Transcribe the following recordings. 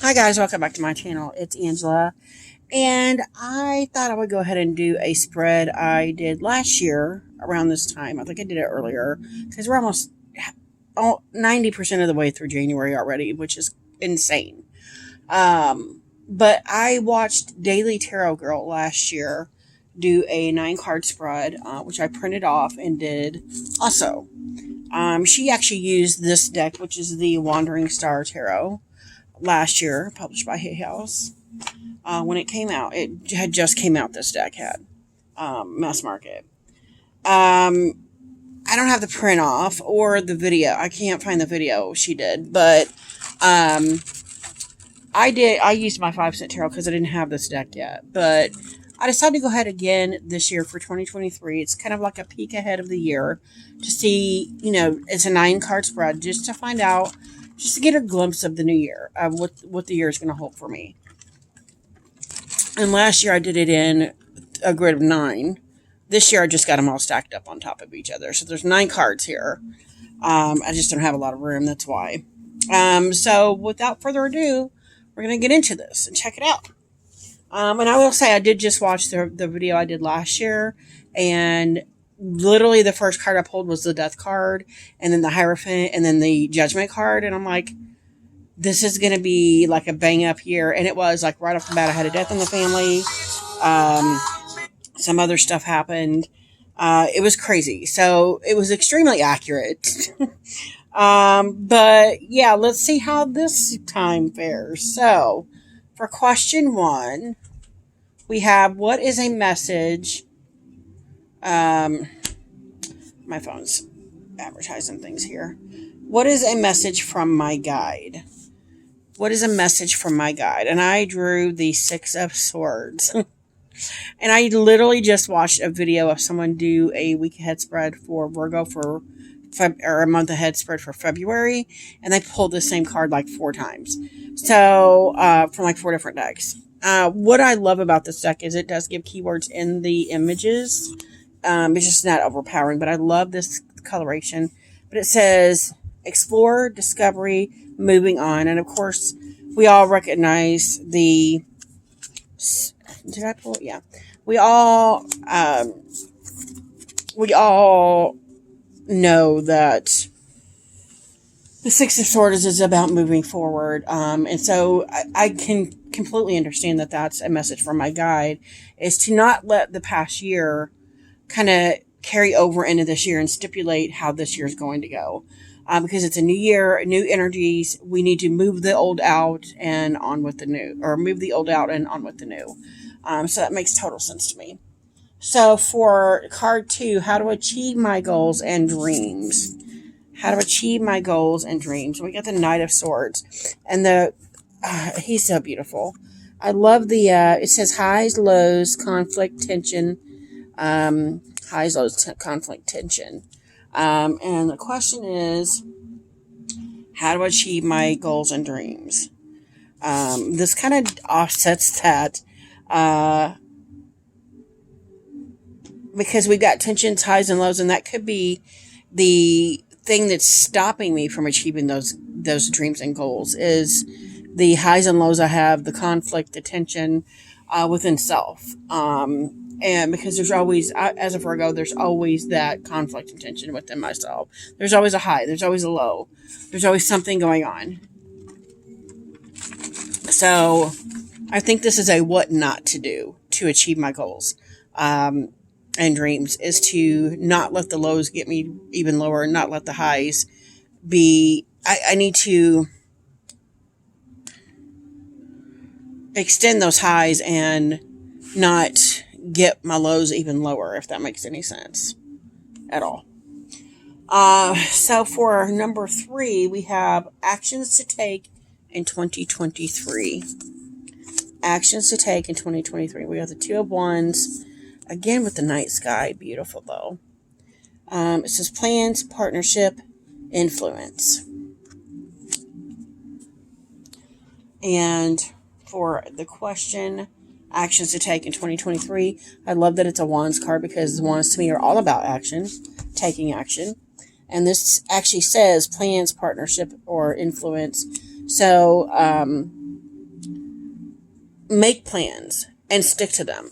Hi guys, welcome back to my channel. It's Angela, and I thought I would go ahead and do a spread I did last year around this time. I think I did it earlier because we're almost 90% of the way through January already, which is insane. But I watched Daily Tarot Girl last year do a 9 card spread, which I printed off and did also. She actually used this deck, which is the Wandering Star Tarot last year, published by Hay House. When it came out, it had just came out. This deck had mass market. I don't have the print off or the video. I can't find the video she did, but I did. I used my 5 cent tarot because I didn't have this deck yet, but I decided to go ahead again this year for 2023. It's kind of like a peek ahead of the year to see, it's a 9 card spread just to find out, just to get a glimpse of the new year, of what the year is going to hold for me. And last year I did it in a grid of 9. This year I just got them all stacked up on top of each other. So there's 9 cards here. I just don't have a lot of room. That's why. So without further ado, we're going to get into this and check it out. And I will say I did just watch the video I did last year, and literally the first card I pulled was the Death card, and then the Hierophant, and then the Judgment card, and I'm like, this is going to be like a bang up year. And it was like right off the bat, I had a death in the family. Some other stuff happened. It was crazy. So it was extremely accurate. But yeah, let's see how this time fares. So for question 1, we have, what is a message? My phone's advertising things here. What is a message from my guide? What is a message from my guide? And I drew the 6 of Swords. And I literally just watched a video of someone do a week ahead spread for Virgo for or a month ahead spread for February, and they pulled the same card like 4 times. So from like 4 different decks. What I love about this deck is it does give keywords in the images. It's just not overpowering, but I love this coloration. But it says explore, discovery, moving on. And of course, we all recognize the, did I pull it? Yeah. We all know that the 6 of Swords is about moving forward. And so I can completely understand that that's a message from my guide, is to not let the past year kind of carry over into this year and stipulate how this year is going to go. Because it's a new year, new energies. We need to move the old out and on with the new, or move the old out and on with the new. So that makes total sense to me. So for card 2, how to achieve my goals and dreams. How to achieve my goals and dreams. We got the Knight of Swords, and he's so beautiful. I love the, it says highs, lows, conflict, tension. Highs, lows, conflict, tension. And the question is, how to achieve my goals and dreams. This kind of offsets that, because we've got tensions, highs, and lows, and that could be the thing that's stopping me from achieving those dreams and goals, is the highs and lows I have, the conflict, the tension within self. And because there's always, as a Virgo, there's always that conflict and tension within myself. There's always a high. There's always a low. There's always something going on. So I think this is a what not to do to achieve my goals and dreams, is to not let the lows get me even lower, and not let the highs be. I need to extend those highs and not get my lows even lower, if that makes any sense at all. So for number 3, we have actions to take in 2023. Actions to take in 2023. We have the 2 of Wands, again with the night sky. Beautiful though. It says plans, partnership, influence. And for the question, actions to take in 2023, I love that it's a Wands card, because the Wands to me are all about action, taking action. And this actually says plans, partnership, or influence. So make plans and stick to them.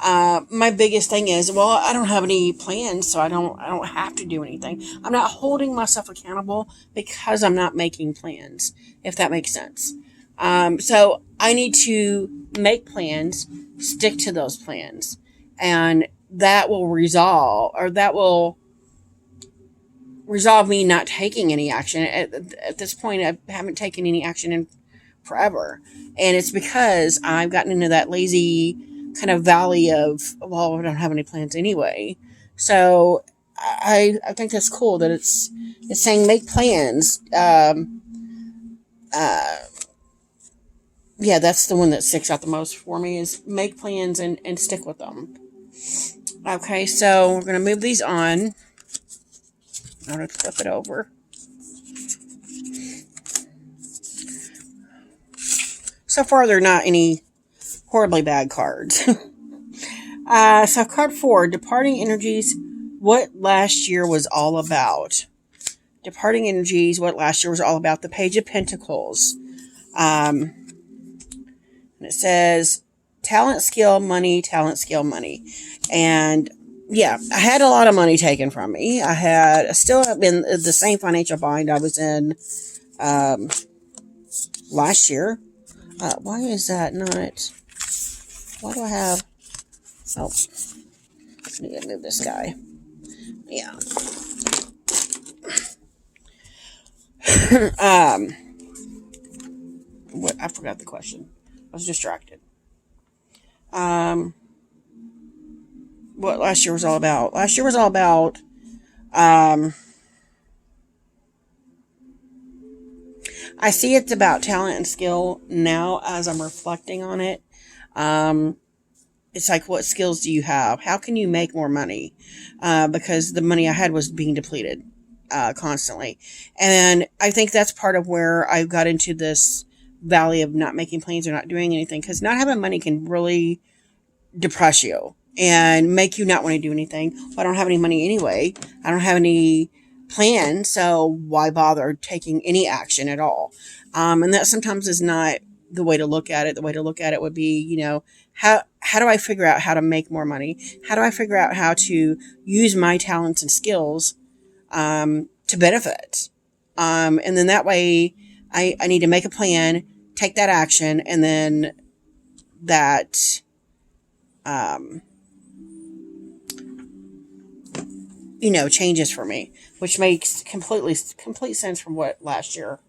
My biggest thing is, well, I don't have any plans, so I don't have to do anything. I'm not holding myself accountable because I'm not making plans, if that makes sense. So I need to make plans, stick to those plans, and that will resolve me not taking any action. At this point, I haven't taken any action in forever. And it's because I've gotten into that lazy kind of valley of, well, I don't have any plans anyway. So I think that's cool that it's saying make plans. Yeah, that's the one that sticks out the most for me is make plans and stick with them. Okay, so we're going to move these on. I'm going to flip it over. So far, they're not any horribly bad cards. So card 4, Departing Energies, what last year was all about. Departing Energies, what last year was all about. The Page of Pentacles. And it says, talent, skill, money, talent, skill, money. And yeah, I had a lot of money taken from me. I still have been the same financial bind I was in last year. Why is that not? Why do I have? Oh, I need to move this guy. Yeah. What? I forgot the question. I was distracted. What last year was all about? Last year was all about. I see it's about talent and skill now as I'm reflecting on it. It's like, what skills do you have? How can you make more money? Because the money I had was being depleted constantly. And I think that's part of where I got into this valley of not making plans or not doing anything. Because not having money can really depress you and make you not want to do anything. Well, I don't have any money anyway. I don't have any plan, so why bother taking any action at all? And that sometimes is not the way to look at it. The way to look at it would be, how do I figure out how to make more money? How do I figure out how to use my talents and skills to benefit? And then that way I need to make a plan, take that action, and then that changes for me, which makes complete sense from what last year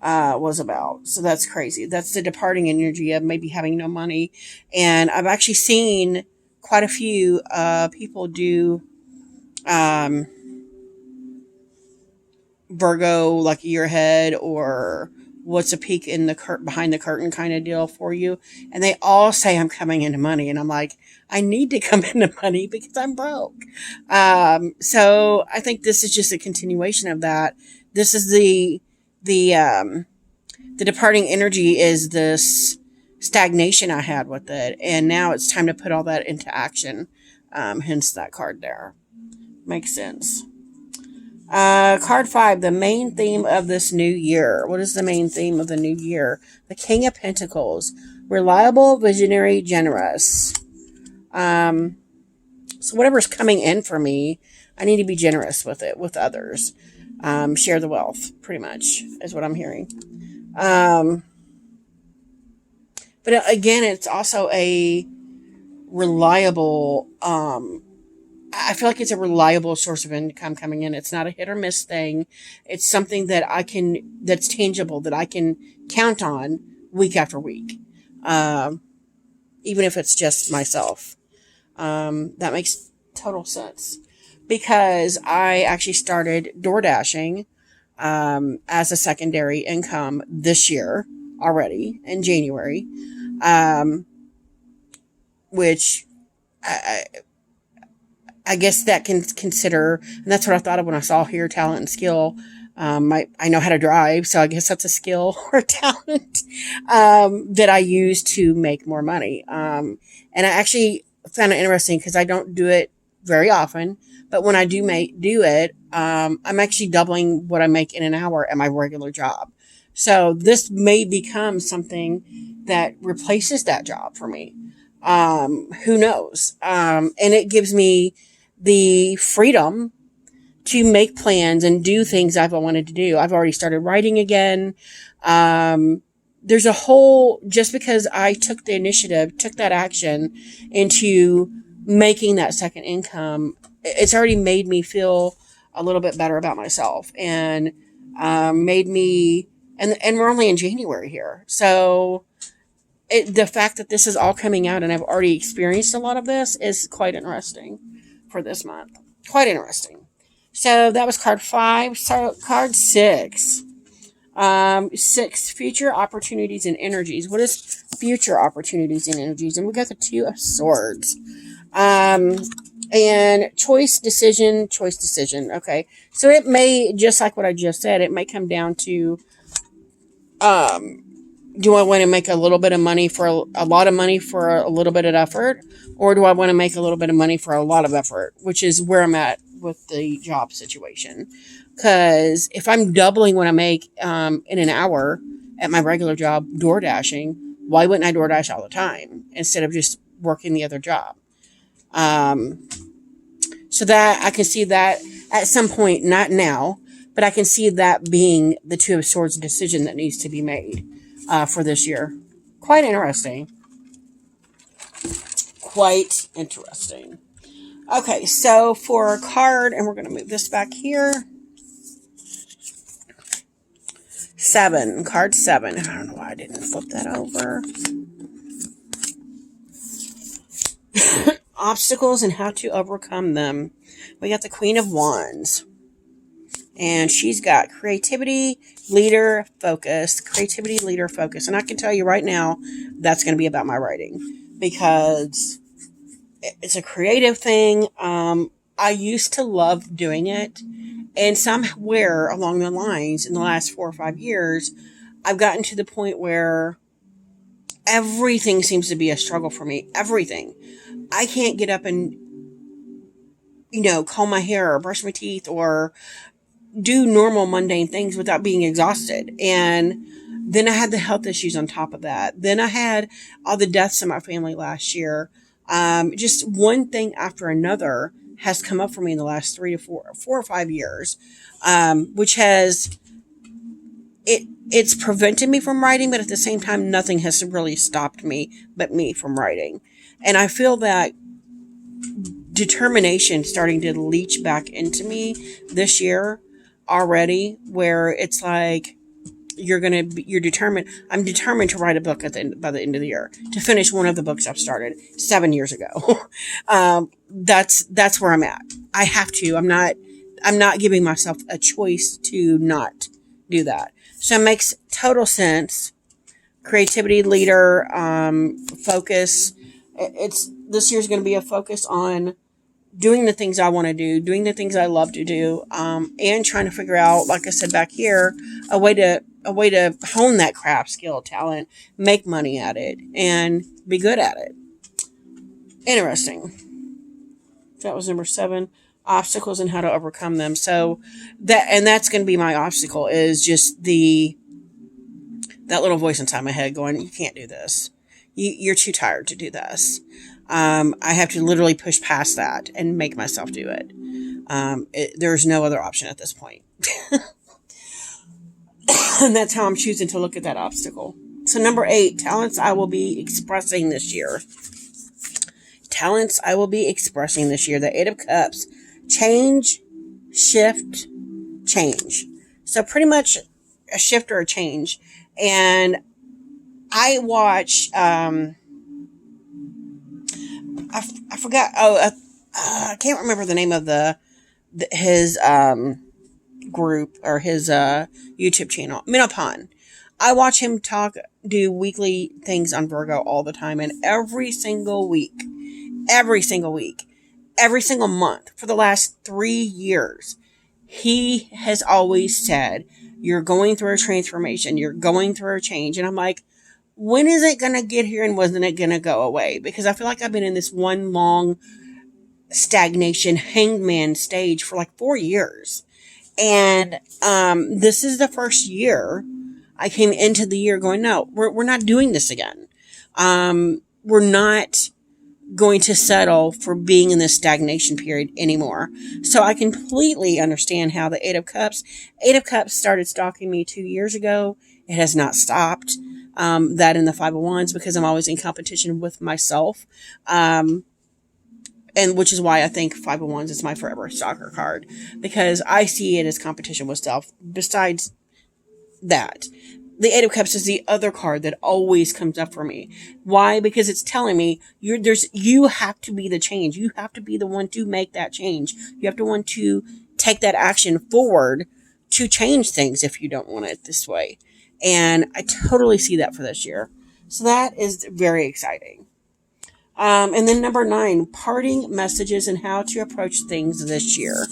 was about. So that's crazy. That's the departing energy of maybe having no money. And I've actually seen quite a few people do Virgo like a year ahead, or what's a peek in the behind the curtain kind of deal for you. And they all say I'm coming into money. And I'm like, I need to come into money because I'm broke. So I think this is just a continuation of that. This is the departing energy is this stagnation I had with it. And now it's time to put all that into action. Hence that card there. Makes sense. Card 5, the main theme of this new year. What is the main theme of the new year? The King of Pentacles. Reliable, visionary, generous. So whatever's coming in for me, I need to be generous with it, with others. Share the wealth, pretty much, is what I'm hearing. But again, it's also a reliable, I feel like it's a reliable source of income coming in. It's not a hit or miss thing. It's something that that's tangible, that I can count on week after week. Even if it's just myself. That makes total sense. Because I actually started door dashing, as a secondary income this year already in January. Which I guess that can consider, and that's what I thought of when I saw here, talent and skill. I know how to drive, so I guess that's a skill or a talent that I use to make more money. And I actually found it interesting because I don't do it very often, but when I do it, I'm actually doubling what I make in an hour at my regular job. So this may become something that replaces that job for me. Who knows? And it gives me the freedom to make plans and do things I've wanted to do. I've already started writing again. There's a whole, just because I took the initiative, took that action into making that second income, it's already made me feel a little bit better about myself and made me, and we're only in January here. So the fact that this is all coming out and I've already experienced a lot of this is quite interesting for this month. Quite interesting. So that was card 5. So card 6. 6, future opportunities and energies. What is future opportunities and energies? And we got the 2 of Swords. And choice, decision. Okay. So it may, just like what I just said, it may come down to, do I want to make a little bit of money for a lot of money for a little bit of effort? Or do I want to make a little bit of money for a lot of effort? Which is where I'm at with the job situation. Because if I'm doubling what I make in an hour at my regular job, door dashing, why wouldn't I DoorDash all the time instead of just working the other job? So that I can see that at some point, not now, but I can see that being the 2 of Swords decision that needs to be made for this year. Quite interesting. Quite interesting. Okay, so for a card, and we're going to move this back here. 7. Card 7. I don't know why I didn't flip that over. Obstacles and how to overcome them. We got the Queen of Wands. And she's got creativity, leader, focus. Creativity, leader, focus. And I can tell you right now, that's going to be about my writing. Because it's a creative thing. I used to love doing it. And somewhere along the lines, in the last 4 or 5 years, I've gotten to the point where everything seems to be a struggle for me. Everything. I can't get up and, comb my hair or brush my teeth or do normal mundane things without being exhausted. And then I had the health issues on top of that. Then I had all the deaths in my family last year. Just one thing after another has come up for me in the last 4 or 5 years, which has, it's prevented me from writing, but at the same time, nothing has really stopped me but me from writing. And I feel that determination starting to leach back into me this year already, where it's like, you're determined. I'm determined to write a book by the end of the year, to finish one of the books I've started 7 years ago. That's where I'm at. I have to. I'm not giving myself a choice to not do that. So it makes total sense. Creativity, leader, focus. This year's going to be a focus on doing the things I want to do, doing the things I love to do, and trying to figure out, like I said back here, a way to hone that craft skill, talent, make money at it, and be good at it. Interesting. That was number 7. Obstacles and how to overcome them. So that's going to be my obstacle, is just that little voice inside my head going, you can't do this. You're too tired to do this. I have to literally push past that and make myself do it. There's no other option at this point. And that's how I'm choosing to look at that obstacle. So number 8, talents I will be expressing this year. Talents I will be expressing this year. The 8 of Cups. Change, shift, change. So pretty much a shift or a change. And I watch, I forgot, I can't remember the name of his group or his YouTube channel, Menopon. I watch him do weekly things on Virgo all the time, and every single month for the last 3 years, he has always said, you're going through a transformation, you're going through a change. And I'm like, when is it going to get here, and wasn't it going to go away? Because I feel like I've been in this one long stagnation hangman stage for like 4 years. And this is the first year I came into the year going, no, we're not doing this again. We're not going to settle for being in this stagnation period anymore. So I completely understand how the Eight of Cups started stalking me 2 years ago. It has not stopped. That in the 501s, because I'm always in competition with myself. And which is why I think 501s is my forever stalker card, because I see it as competition with self. Besides that, the Eight of Cups is the other card that always comes up for me. Why? Because it's telling me you have to be the change. You have to be the one to make that change. You have to want to take that action forward to change things if you don't want it this way. And I totally see that for this year. So that is very exciting. And then number 9, parting messages and how to approach things this year.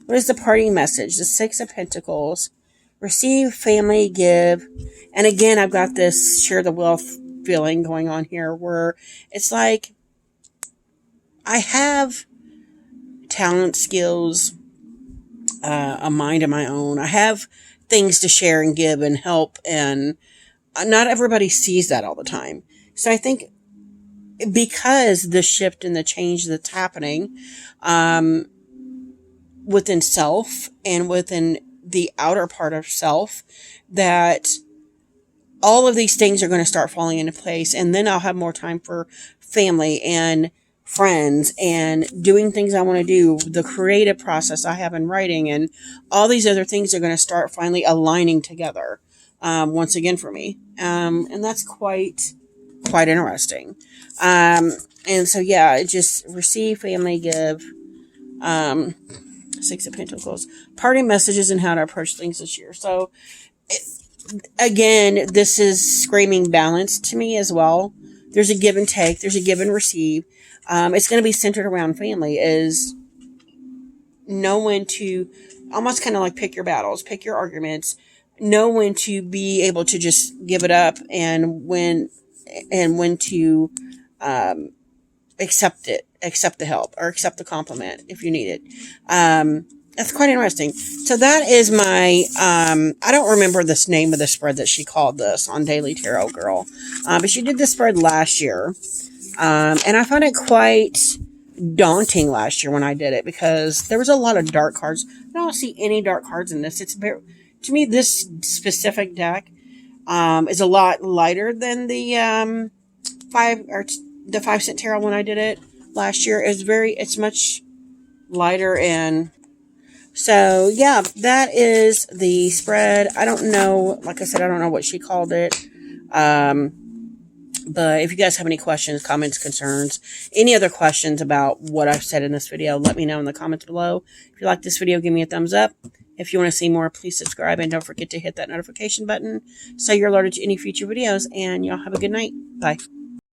What is the parting message? The 6 of Pentacles. Receive, family, give. And again, I've got this share the wealth feeling going on here where it's like I have talent, skills, a mind of my own. I have things to share and give and help, and not everybody sees that all the time. So I think because the shift and the change that's happening within self and within the outer part of self, that all of these things are going to start falling into place, and then I'll have more time for family and friends and doing things I want to do, the creative process I have in writing, and all these other things are going to start finally aligning together once again for me. And that's quite interesting. And so, yeah, just receive, family, give. 6 of Pentacles. Parting messages and how to approach things this year. So, again, this is screaming balance to me as well. There's a give and take. There's a give and receive. It's going to be centered around family. Is know when to almost kind of like pick your battles, pick your arguments, know when to be able to just give it up, and when to accept the help, or accept the compliment if you need it. That's quite interesting. So that is my, I don't remember this name of the spread that she called this on Daily Tarot Girl. But she did this spread last year. And I found it quite daunting last year when I did it, because there was a lot of dark cards. I don't see any dark cards in this. To me, this specific deck, is a lot lighter than the, 5-cent tarot when I did it last year. It's much lighter, and so yeah, that is the spread. I don't know, like I said, I don't know what she called it. But if you guys have any questions, comments, concerns, any other questions about what I've said in this video, let me know in the comments below. If you like this video, give me a thumbs up. If you want to see more, please subscribe, and don't forget to hit that notification button so you're alerted to any future videos. And y'all have a good night. Bye.